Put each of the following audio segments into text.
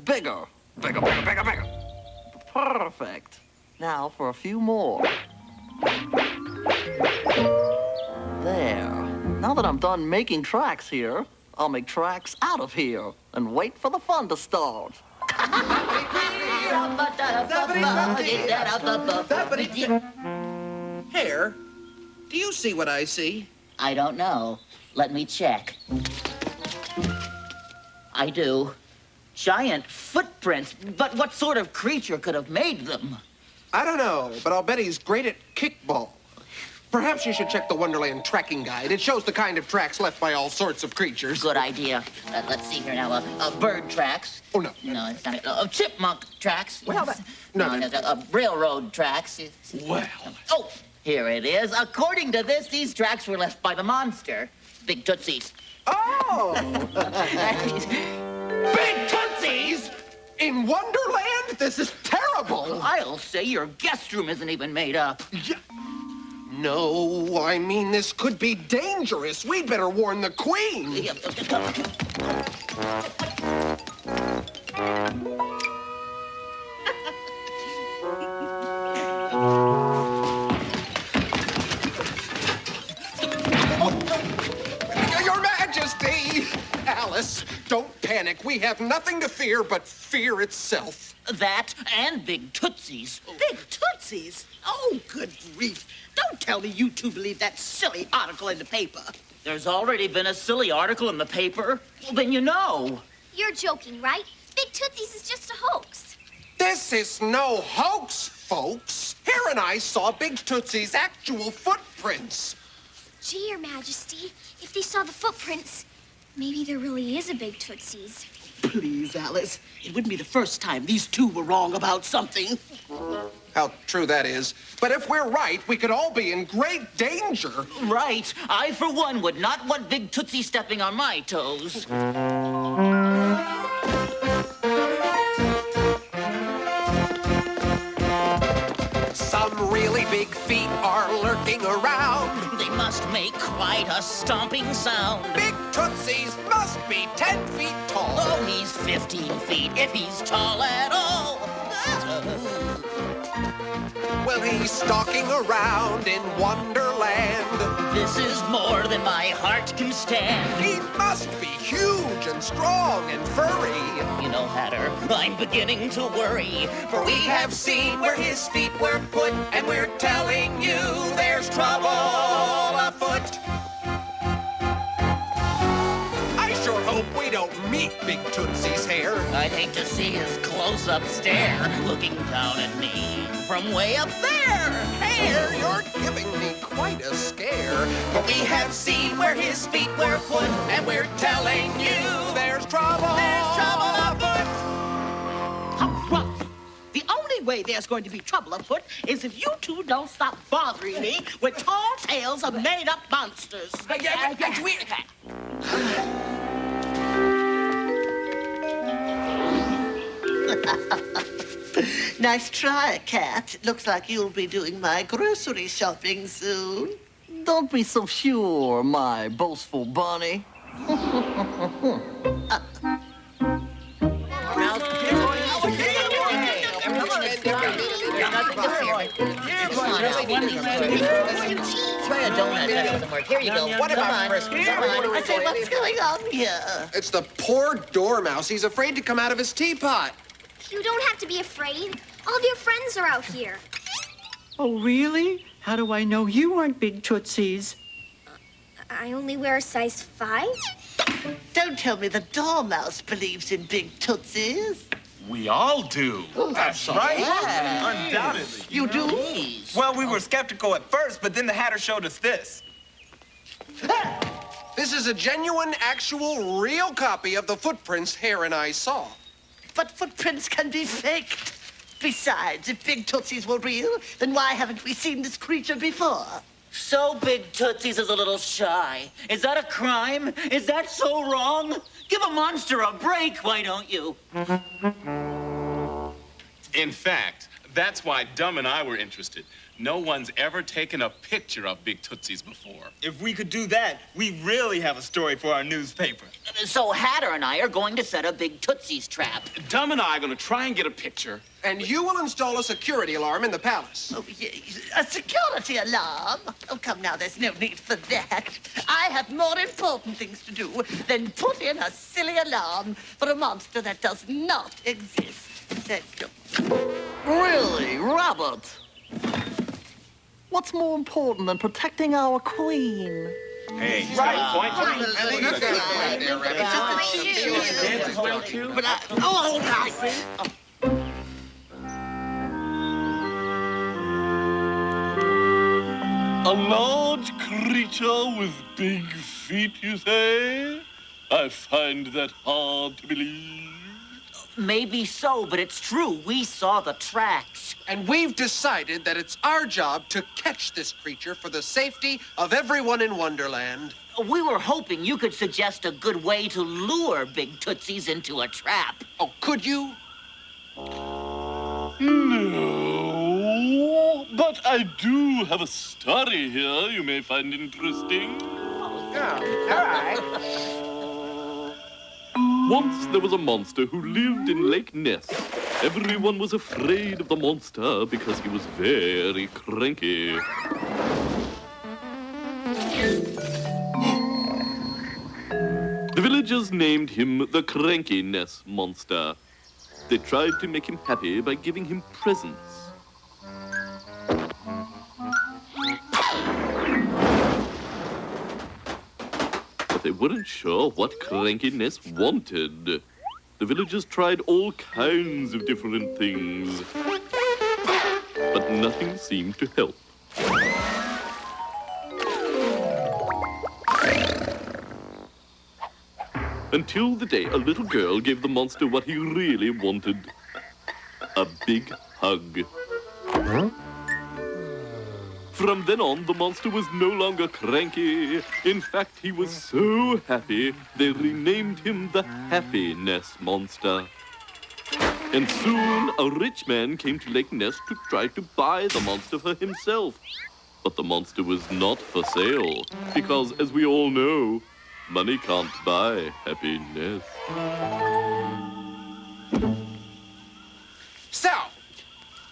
bigger. Bigger, bigger, bigger, bigger. Perfect. Now for a few more. There. Now that I'm done making tracks here, I'll make tracks out of here and wait for the fun to start. Hare, do you see what I see? I don't know. Let me check. I do. Giant footprints. But what sort of creature could have made them? I don't know, but I'll bet he's great at kickball. Perhaps you should check the Wonderland tracking guide. It shows the kind of tracks left by all sorts of creatures. Good idea. Let's see here now. Bird tracks. Oh, no. No, it's not. Chipmunk tracks. Well, No, railroad tracks. Well. Oh, here it is. According to this, these tracks were left by the monster, Big Tootsies. Oh! Big Tootsies! In Wonderland? This is terrible! I'll say your guest room isn't even made up. Yeah. No, I mean, this could be dangerous. We'd better warn the Queen. Your Majesty! Alice, don't panic. We have nothing to fear but fear itself. That and Big Tootsies. Big Tootsies? Oh, good grief. Don't tell me you two believe that silly article in the paper. There's already been a silly article in the paper. Well, then you know. You're joking, right? Big Tootsies is just a hoax. This is no hoax, folks. Hare and I saw Big Tootsie's actual footprints. Gee, Your Majesty, if they saw the footprints, maybe there really is a Big Tootsies. Please, Alice. It wouldn't be the first time these two were wrong about something. How true that is. But if we're right, we could all be in great danger. Right. I, for one, would not want Big Tootsie stepping on my toes. Some really big feet are lurking around. They must make quite a stomping sound. Big Tootsies must be 10 feet tall. Oh, he's 15 feet, if he's tall at all. Well, he's stalking around in Wonderland. This is more than my heart can stand. He must be huge and strong and furry. You know, Hatter, I'm beginning to worry. For we have seen where his feet were put, and we're telling you there's trouble afoot. I sure hope we don't meet Big Tootsie's Hare. I'd hate to see his close-up stare looking down at me from way up there. Hare, you're giving me quite a scare. For we have seen where his feet were put, and we're telling you there's trouble. There's trouble afoot. How rough. The only way there's going to be trouble afoot is if you two don't stop bothering me with tall tales of made-up monsters. Nice try, Cat. It looks like you'll be doing my grocery shopping soon. Don't be so sure, my boastful bunny. Try a donut. That doesn't work. Here you go. What about Christmas? I say, what's going on here? It's the poor dormouse. He's afraid to come out of his teapot. You don't have to be afraid. All of your friends are out here. Oh, really? How do I know you aren't Big Tootsies? I only wear a size 5. Don't tell me the dormouse believes in Big Tootsies. We all do. That's right. Yeah. Undoubtedly. You do? Please. Well, we were skeptical at first, but then the Hatter showed us this. This is a genuine, actual, real copy of the footprints Hare and I saw. But footprints can be faked. Besides, if Big Tootsies were real, then why haven't we seen this creature before? So Big Tootsies is a little shy. Is that a crime? Is that so wrong? Give a monster a break, why don't you? In fact, That's why Dum and I were interested. No one's ever taken a picture of Big Tootsies before. If we could do that, we really have a story for our newspaper. So Hatter and I are going to set a Big Tootsies trap. Dum and I are going to try and get a picture. And you will install a security alarm in the palace. Oh, a security alarm? Oh, come now, there's no need for that. I have more important things to do than put in a silly alarm for a monster that does not exist. Thank you. Really, Robert? What's more important than protecting our queen? Hey, he's got a point. All right. A large creature with big feet, you say? I find that hard to believe. Maybe so, but it's true. We saw the tracks. And we've decided that it's our job to catch this creature for the safety of everyone in Wonderland. We were hoping you could suggest a good way to lure Big Tootsies into a trap. Oh, could you? No, but I do have a story here you may find interesting. Yeah, all right. Once there was a monster who lived in Lake Ness. Everyone was afraid of the monster because he was very cranky. The villagers named him the Cranky Ness Monster. They tried to make him happy by giving him presents. But they weren't sure what Cranky Ness wanted. The villagers tried all kinds of different things, but nothing seemed to help. Until the day a little girl gave the monster what he really wanted. A big hug. Huh? From then on, the monster was no longer cranky. In fact, he was so happy, they renamed him the Happiness Monster. And soon, a rich man came to Lake Ness to try to buy the monster for himself. But the monster was not for sale, because, as we all know, money can't buy happiness. So,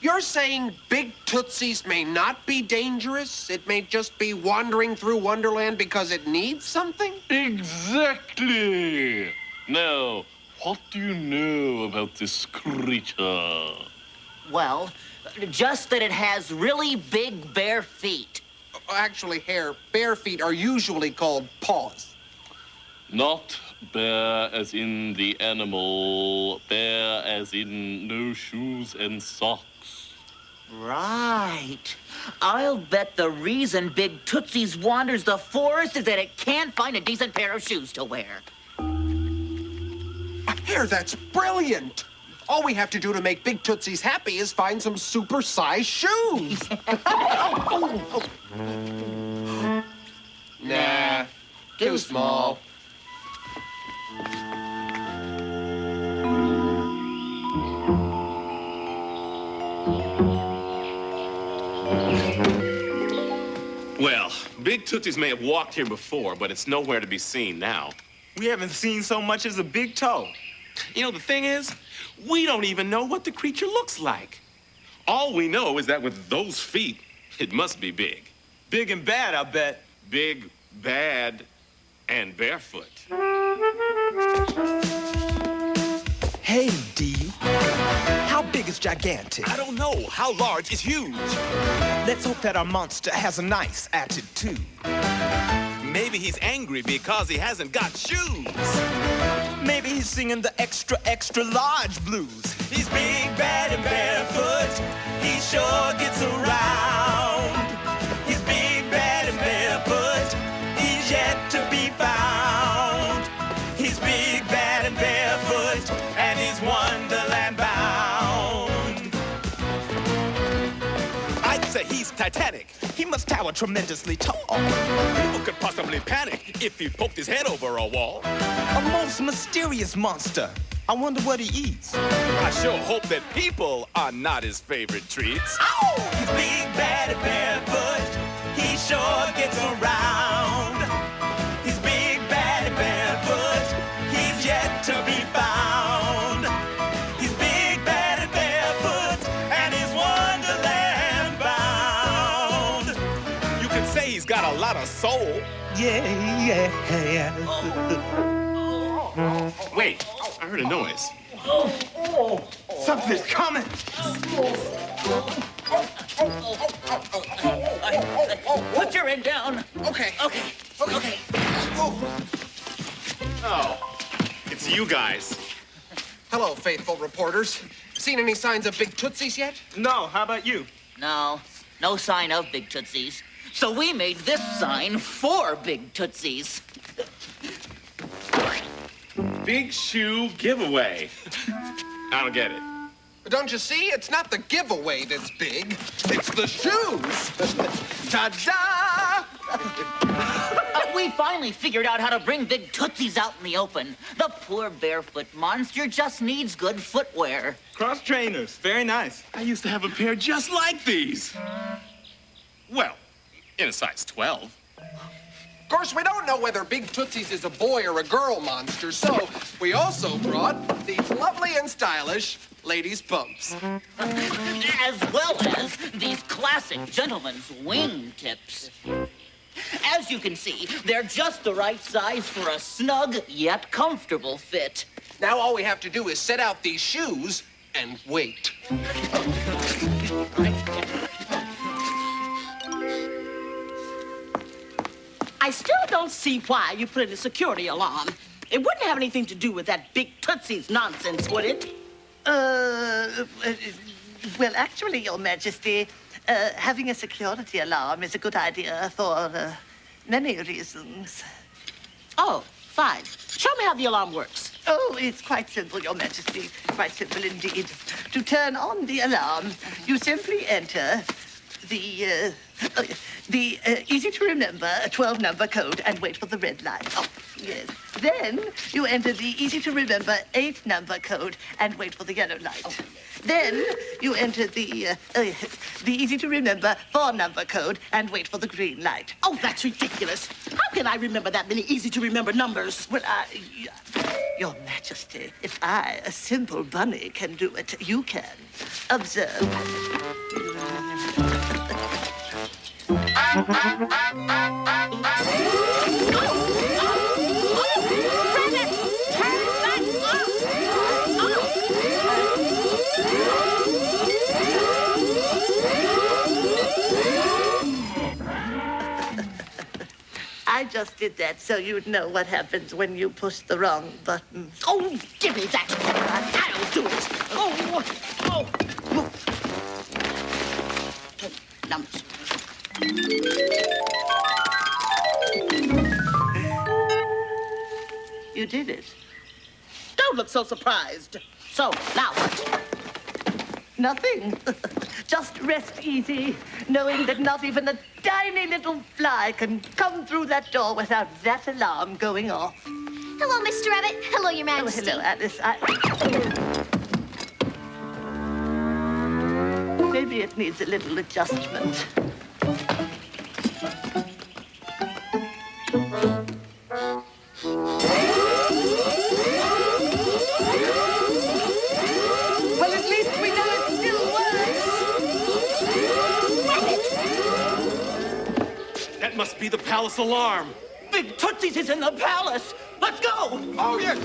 you're saying Big Tootsies may not be dangerous? It may just be wandering through Wonderland because it needs something? Exactly! Now, what do you know about this creature? Well, just that it has really big bare feet. Actually, bare feet are usually called paws. Not bear as in the animal, bear as in no shoes and socks. Right. I'll bet the reason Big Tootsies wanders the forest is that it can't find a decent pair of shoes to wear. Here, that's brilliant. All we have to do to make Big Tootsies happy is find some super-sized shoes. Nah, too small. Well, Big Tootsies may have walked here before, but it's nowhere to be seen now. We haven't seen so much as a big toe. You know, the thing is, we don't even know what the creature looks like. All we know is that with those feet, it must be big. Big and bad, I bet. Big, bad, and barefoot. Hey, D. How big is gigantic? I don't know. How large is huge? Let's hope that our monster has a nice attitude. Maybe he's angry because he hasn't got shoes. Maybe he's singing the extra, extra large blues. He's big, bad, and barefoot. He sure gets around. He's big, bad, and barefoot. He's yet to be found. He's big, bad, and barefoot, and he's Wonderland bound. I'd say he's Titanic. He must tower tremendously tall. People could possibly panic if he poked his head over a wall. A most mysterious monster. I wonder what he eats. I sure hope that people are not his favorite treats. Ow! He's big, bad, and barefoot. He sure gets around. He's big, bad, and barefoot. He's yet to be found. He's big, bad, and barefoot, and he's wonderland bound. You can say he's got a lot of soul. Yeah. Wait, I heard a noise. Something's coming. Put your end down. Okay. Okay. Oh, it's you guys. Hello, faithful reporters. Seen any signs of big Tootsies yet? No, how about you? No sign of Big Tootsies. So we made this sign for Big Tootsies. Big shoe giveaway. I don't get it. Don't you see? It's not the giveaway that's big. It's the shoes. Ta-da! We finally figured out how to bring Big Tootsies out in the open. The poor barefoot monster just needs good footwear. Cross trainers, very nice. I used to have a pair just like these. Well, in a size 12. Of course, we don't know whether Big Tootsies is a boy or a girl monster, so we also brought these lovely and stylish ladies' pumps. As well as these classic gentlemen's wing tips. As you can see, they're just the right size for a snug yet comfortable fit. Now all we have to do is set out these shoes and wait. I still don't see why you put in a security alarm. It wouldn't have anything to do with that Big Tootsies nonsense, would it? Well, actually, Your Majesty, having a security alarm is a good idea for many reasons. Oh, fine. Show me how the alarm works. Oh, it's quite simple, Your Majesty. Quite simple indeed. To turn on the alarm, you simply enter the easy-to-remember 12-number code and wait for the red light. Oh, yes. Then you enter the easy-to-remember 8-number code and wait for the yellow light. Oh. Then you enter the easy-to-remember 4-number code and wait for the green light. Oh, that's ridiculous. How can I remember that many easy-to-remember numbers? Well, Your Majesty, if I, a simple bunny, can do it, you can. Observe. I just did that so you'd know what happens when you push the wrong button. Oh, give me that. I'll do it. Oh. Numbers. You did it. Don't look so surprised. So, now what? Nothing. Just rest easy, knowing that not even a tiny little fly can come through that door without that alarm going off. Hello, Mr. Rabbit. Hello, Your Majesty. Oh, hello, Alice. Maybe it needs a little adjustment. Well, at least we know it still works. That must be the palace alarm. Big Tootsies is in the palace. Let's go. Oh, yes.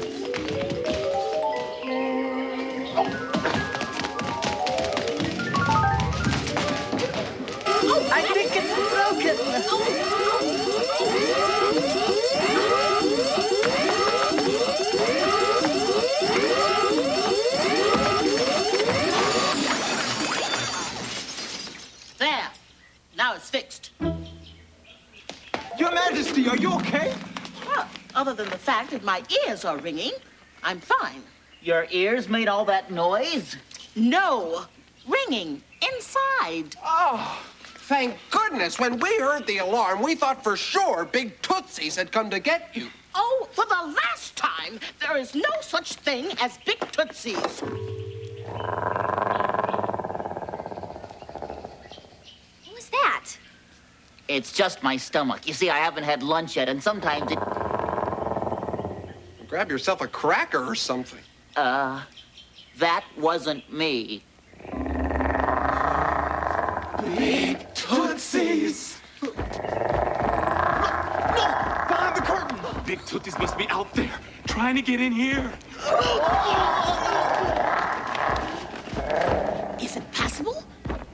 I think it's broken. There. Now it's fixed. Your Majesty, are you okay? Well, other than the fact that my ears are ringing, I'm fine. Your ears made all that noise? No, ringing inside. Oh, thank goodness. When we heard the alarm, we thought for sure Big Tootsies had come to get you. Oh, for the last time, there is no such thing as big Tootsies. What was that? It's just my stomach. You see, I haven't had lunch yet, and sometimes it... Grab yourself a cracker or something. That wasn't me. Big Tootsies! No! Behind the curtain! Big Tootsies must be out there, trying to get in here. Is it possible?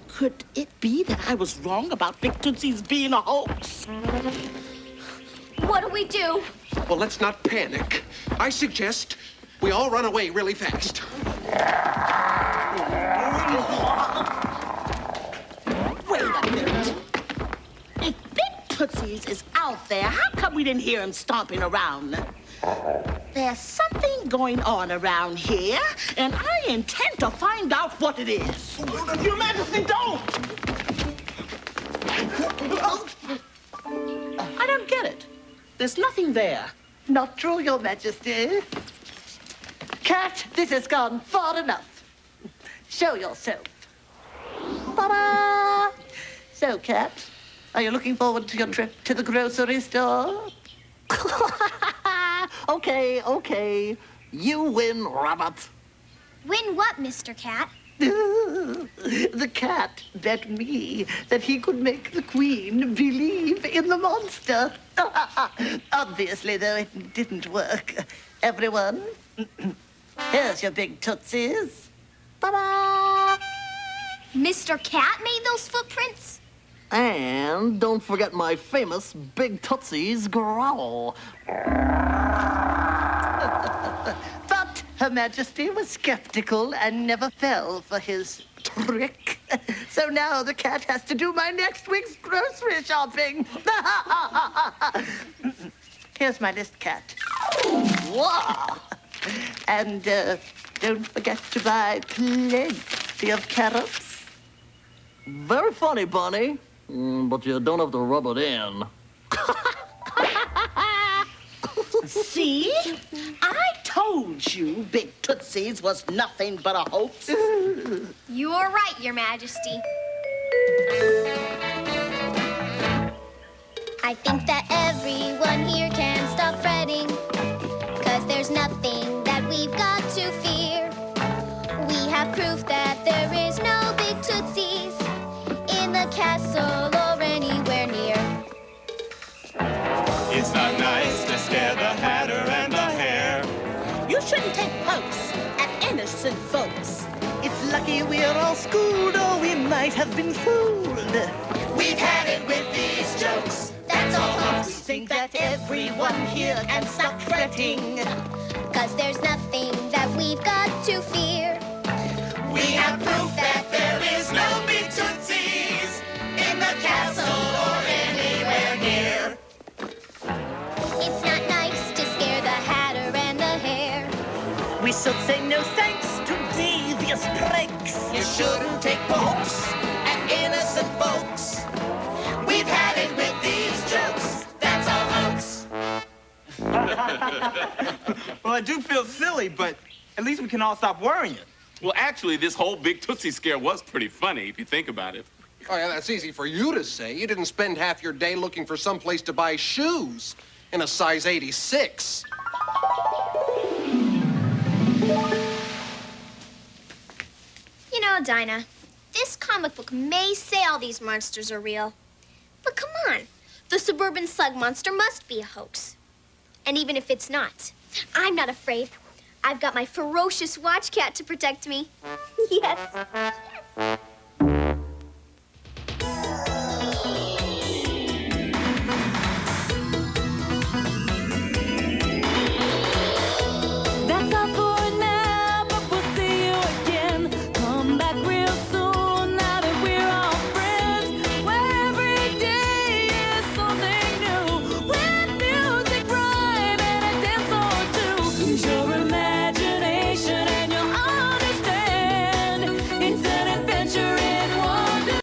Could it be that I was wrong about Big Tootsies being a hoax? What do we do? Well, let's not panic. I suggest we all run away really fast. Wait a minute. If Big Tootsies is out there, how come we didn't hear him stomping around? There's something going on around here, and I intend to find out what it is. Your Majesty, don't! I don't get it. There's nothing there. Not true, Your Majesty. Cat, this has gone far enough. Show yourself. Ta-da! So, Cat, are you looking forward to your trip to the grocery store? Okay. You win, Rabbit. Win what, Mr. Cat? The cat bet me that he could make the queen believe in the monster. Obviously, though, it didn't work. Everyone, here's your big Tootsies. Ta-da! Mr. Cat made those footprints? And don't forget my famous Big Tootsies growl. But Her Majesty was skeptical and never fell for his trick. So now the cat has to do my next week's grocery shopping. Here's my list, Cat. Wow. And don't forget to buy plenty of carrots. Very funny, Bunny. But you don't have to rub it in. See? I told you Big Tootsies was nothing but a hoax. You are right, Your Majesty. I think that everyone here can stop fretting, 'cause there's nothing that we've got to fear. We have proof that there is no Big Tootsies in the castle or anywhere near. It's not nice to scare the Hatter and the Hare. You shouldn't take pokes at innocent folks. It's lucky we're all schooled, or we might have been fooled. We've had it with these jokes. That's all hoax. We think that everyone here can stop fretting. 'Cause there's nothing that we've got to fear. We have proof that there is no Big Tootsies in the castle or anywhere near. It's not nice to scare the Hatter and the Hare. We should say no thanks to devious pranks. You shouldn't take pokes at innocent folks. We've had it with these jokes. That's all hoax. Well, I do feel silly, but at least we can all stop worrying. Well, actually, this whole Big Tootsie scare was pretty funny, if you think about it. Oh, yeah, that's easy for you to say. You didn't spend half your day looking for some place to buy shoes in a size 86. You know, Dinah, this comic book may say all these monsters are real. But come on, the suburban slug monster must be a hoax. And even if it's not, I'm not afraid. I've got my ferocious watch cat to protect me. Yes.